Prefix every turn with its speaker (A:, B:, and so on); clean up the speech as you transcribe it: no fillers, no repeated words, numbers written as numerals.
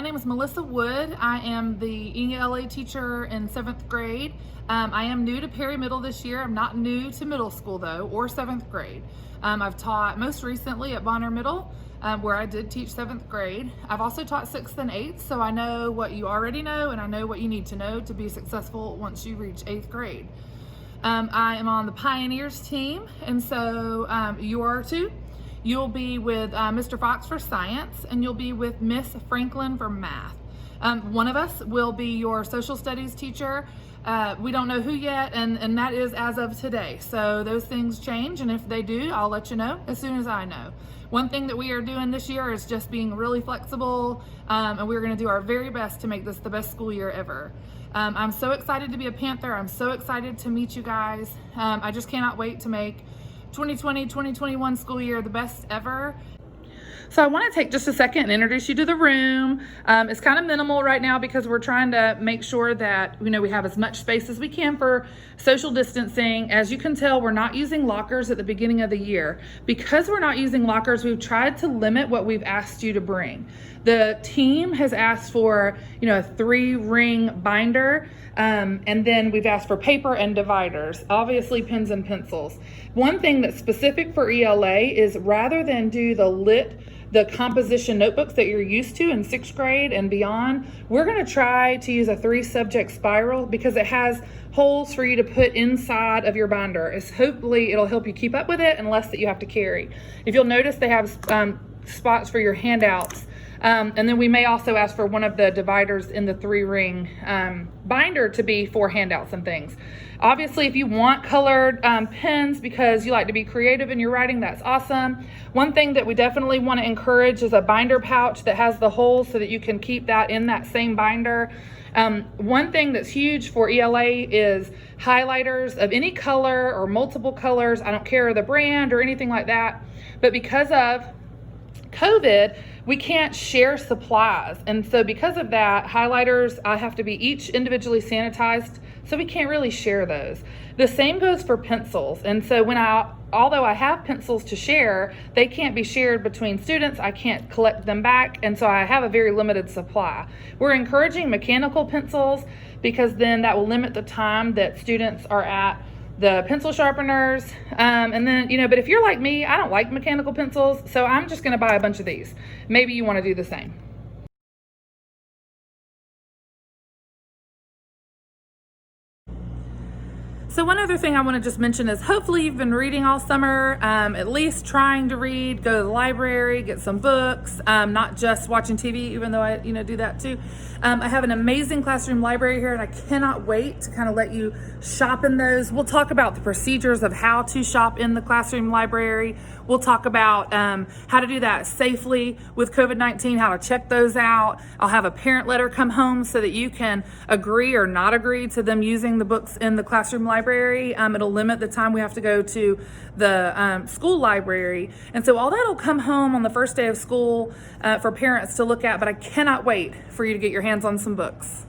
A: name is Melissa Wood. I am the ELA teacher in 7th grade. I am new to Perry Middle this year. I'm not new to middle school though, or 7th grade. I've taught most recently at Bonner Middle, where I did teach 7th grade. I've also taught 6th and 8th, so I know what you already know and I know what you need to know to be successful once you reach 8th grade. I am on the Pioneers team, and so you are too. You'll be with Mr. Fox for science, and you'll be with Miss Franklin for math. One of us will be your social studies teacher. We don't know who yet, and that is as of today. So those things change, and if they do, I'll let you know as soon as I know. One thing that we are doing this year is just being really flexible, and we're gonna do our very best to make this the best school year ever. I'm so excited to be a Panther. I'm so excited to meet you guys. I just cannot wait to make 2020-2021 school year the best ever. So I want to take just a second and introduce you to the room. It's kind of minimal right now because we're trying to make sure that we have as much space as we can for social distancing. As you can tell, we're not using lockers at the beginning of the year. Because we're not using lockers, we've tried to limit what we've asked you to bring. The team has asked for a 3-ring binder, and then we've asked for paper and dividers, obviously pens and pencils. One thing that's specific for ELA is rather than do the composition notebooks that you're used to in 6th grade and beyond, we're going to try to use a 3-subject spiral because it has holes for you to put inside of your binder. Hopefully it'll help you keep up with it and less that you have to carry. If you'll notice, they have spots for your handouts. And then we may also ask for one of the dividers in the 3-ring binder to be for handouts and things. Obviously, if you want colored pens because you like to be creative in your writing, that's awesome. One thing that we definitely want to encourage is a binder pouch that has the holes so that you can keep that in that same binder. One thing that's huge for ELA is highlighters of any color or multiple colors. I don't care the brand or anything like that, but because of COVID, we can't share supplies. And so because of that, highlighters have to be each individually sanitized, so we can't really share those. The same goes for pencils. And so although I have pencils to share, they can't be shared between students. I can't collect them back, and so I have a very limited supply. We're encouraging mechanical pencils because then that will limit the time that students are at the pencil sharpeners, and then but if you're like me, I don't like mechanical pencils, so I'm just going to buy a bunch of these. Maybe you want to do the same. So one other thing I want to just mention is hopefully you've been reading all summer, at least trying to read, go to the library, get some books, not just watching TV, even though I do that too. I have an amazing classroom library here, and I cannot wait to kind of let you shop in those. We'll talk about the procedures of how to shop in the classroom library. We'll talk about how to do that safely with COVID-19, how to check those out. I'll have a parent letter come home so that you can agree or not agree to them using the books in the classroom library. It'll limit the time we have to go to the school library. And so all that'll come home on the first day of school for parents to look at, but I cannot wait for you to get your hands on some books.